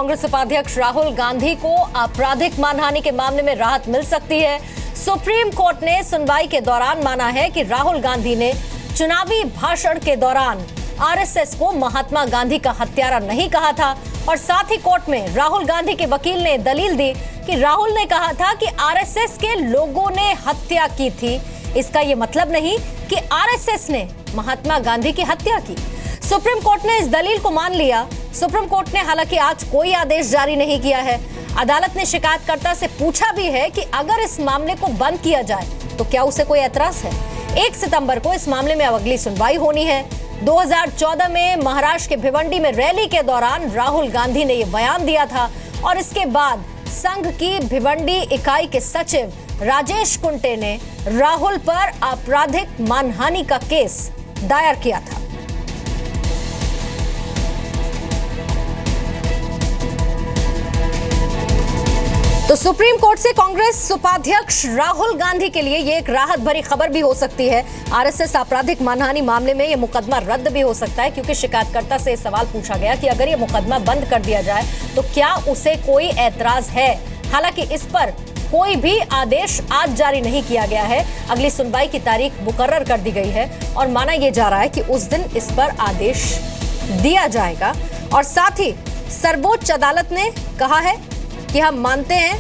कांग्रेस उपाध्यक्ष राहुल गांधी को आपराधिक मानहानि के मामले में राहत मिल सकती है। सुप्रीम कोर्ट ने सुनवाई के दौरान माना है कि राहुल गांधी ने चुनावी भाषण के दौरान आरएसएस को महात्मा गांधी का हत्यारा नहीं कहा था और साथ ही कोर्ट में राहुल गांधी के वकील ने दलील दी कि राहुल ने कहा था कि आरएसएस के लोगों ने हत्या की थी। इसका यह मतलब नहीं कि आरएसएस ने महात्मा गांधी की हत्या की। सुप्रीम कोर्ट ने इस दलील को मान लिया। सुप्रीम कोर्ट ने हालांकि आज कोई आदेश जारी नहीं किया है। अदालत ने शिकायतकर्ता से पूछा भी है कि अगर इस मामले को बंद किया जाए तो क्या उसे कोई एतराज है। 1 सितंबर को इस मामले में अब अगली सुनवाई होनी है। 2014 में महाराष्ट्र के भिवंडी में रैली के दौरान राहुल गांधी ने यह बयान दिया था और इसके बाद संघ की भिवंडी इकाई के सचिव राजेश कुंटे ने राहुल पर आपराधिक मानहानि का केस दायर किया था। तो सुप्रीम कोर्ट से कांग्रेस उपाध्यक्ष राहुल गांधी के लिए ये एक राहत भरी खबर भी हो सकती है। आरएसएस आपराधिक मानहानि मामले में ये मुकदमा रद्द भी हो सकता है, क्योंकि शिकायतकर्ता से सवाल पूछा गया कि अगर ये मुकदमा बंद कर दिया जाए तो क्या उसे कोई ऐतराज है। हालांकि इस पर कोई भी आदेश आज जारी नहीं किया गया है। अगली सुनवाई की तारीख मुकर्रर कर दी गई है और माना यह जा रहा है कि उस दिन इस पर आदेश दिया जाएगा। और साथ ही सर्वोच्च अदालत ने कहा है कि हम मानते हैं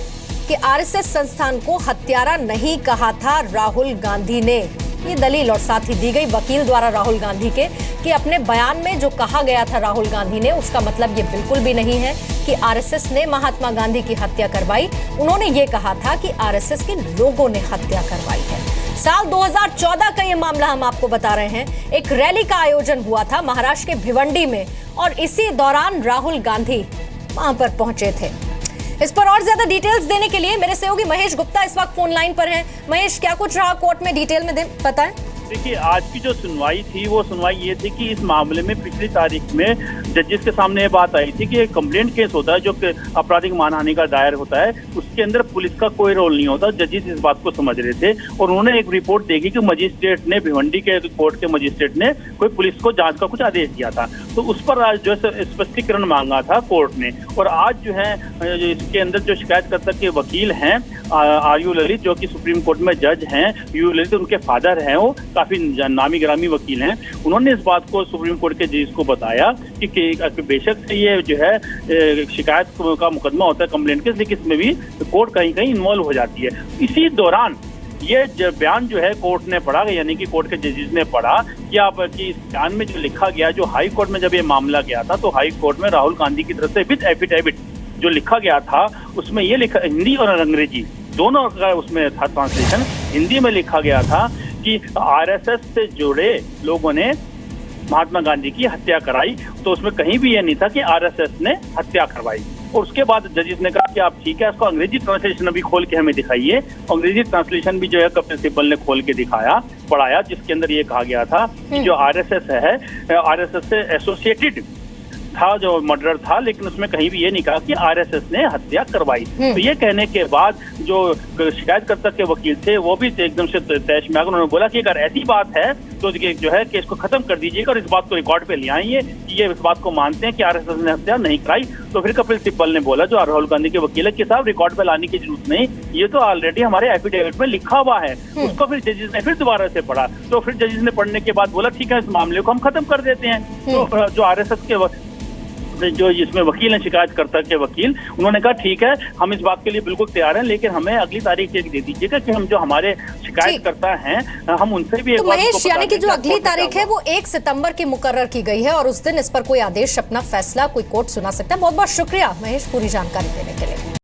कि आरएसएस संस्थान को हत्यारा नहीं कहा था राहुल गांधी ने। ये दलील और साथ ही दी गई वकील द्वारा राहुल गांधी के कि अपने बयान में जो कहा गया था राहुल गांधी ने, उसका मतलब ये बिल्कुल भी नहीं है कि आरएसएस ने महात्मा गांधी की हत्या करवाई। उन्होंने ये कहा था कि आरएसएस के लोगों ने हत्या करवाई है। साल 2014 का ये मामला हम आपको बता रहे हैं। एक रैली का आयोजन हुआ था महाराष्ट्र के भिवंडी में और इसी दौरान राहुल गांधी वहां पर पहुंचे थे। इस पर और ज्यादा डिटेल्स देने के लिए मेरे सहयोगी महेश गुप्ता इस वक्त फोन लाइन पर हैं। महेश, क्या कुछ रहा कोर्ट में, डिटेल में बताएं। देखिए, आज की जो सुनवाई थी वो सुनवाई ये थी कि इस मामले में पिछली तारीख में जजेस के सामने ये बात आई थी कि एक कंप्लेंट केस होता है जो आपराधिक मानहानि का दायर होता है, उसके अंदर पुलिस का कोई रोल नहीं होता। जजेस इस बात को समझ रहे थे और उन्होंने एक रिपोर्ट देखी कि मजिस्ट्रेट ने, भिवंडी के कोर्ट के मजिस्ट्रेट ने कोई पुलिस को जांच का कुछ आदेश दिया था, तो उस पर आज जो है स्पष्टीकरण मांगा था कोर्ट ने। और आज जो है इसके अंदर जो शिकायतकर्ता के वकील हैं आर.यू. ललित, जो कि सुप्रीम कोर्ट में जज हैं, यू ललित उनके फादर हैं, वो काफी नामी ग्रामी वकील हैं। उन्होंने इस बात को सुप्रीम कोर्ट के जज को बताया कि बेशक से ये जो है शिकायत का मुकदमा होता है, कंप्लेंट केस, लेकिन इसमें भी कोर्ट कहीं कहीं इन्वॉल्व हो जाती है। इसी दौरान ये बयान जो है कोर्ट ने पढ़ा, यानी कि कोर्ट के जजेस ने पढ़ा कि इस बयान में जो लिखा गया, जो हाई कोर्ट में जब ये मामला गया था तो हाई कोर्ट में राहुल गांधी की तरफ से विद एफिडेविट जो लिखा गया था, उसमें ये लिखा, हिंदी और अंग्रेजी दोनों का उसमें था ट्रांसलेशन। हिंदी में लिखा गया था कि आरएसएस से जुड़े लोगों ने महात्मा गांधी की हत्या कराई, तो उसमें कहीं भी ये नहीं था कि आरएसएस ने हत्या करवाई। और उसके बाद जजेस ने कहा कि आप ठीक है, इसको अंग्रेजी ट्रांसलेशन अभी खोल के हमें दिखाइए। अंग्रेजी ट्रांसलेशन भी जो है कपिल सिब्बल ने खोल के पढ़ाया, जिसके अंदर ये कहा गया था कि जो आरएसएस है, आरएसएस से एसोसिएटेड था जो मर्डर था, लेकिन उसमें कहीं भी ये नहीं कहा कि आरएसएस ने हत्या करवाई। तो ये कहने के बाद जो शिकायतकर्ता के वकील थे वो भी एकदम से तैश में आ गए। उन्होंने बोला कि अगर ऐसी बात है तो जो है केस को खत्म कर दीजिएगा और इस बात को रिकॉर्ड पे ले आइए कि ये इस बात को मानते हैं कि आरएसएस ने हत्या नहीं कराई। तो फिर कपिल सिब्बल ने बोला, जो राहुल गांधी के वकील है, कि साहब रिकॉर्ड पे लाने की जरूरत नहीं, ये तो ऑलरेडी हमारे एफिडेविट में लिखा हुआ है। उसको फिर जजेस ने फिर दोबारा से पढ़ा, तो फिर जजेस ने पढ़ने के बाद बोला ठीक है, इस मामले को हम खत्म कर देते हैं। तो जो आरएसएस के जो जिसमें वकील हैं, शिकायतकर्ता के वकील, उन्होंने कहा ठीक है, हम इस बात के लिए बिल्कुल तैयार हैं, लेकिन हमें अगली तारीख दे दीजिएगा कि हम जो हमारे शिकायतकर्ता हैं हम उनसे भी एक बार महेश, यानी कि जो अगली तारीख है वो 1 सितंबर की मुकर्रर की गई है और उस दिन इस पर कोई आदेश, अपना फैसला कोई कोर्ट सुना सकता है। बहुत बहुत शुक्रिया महेश पूरी जानकारी देने के लिए।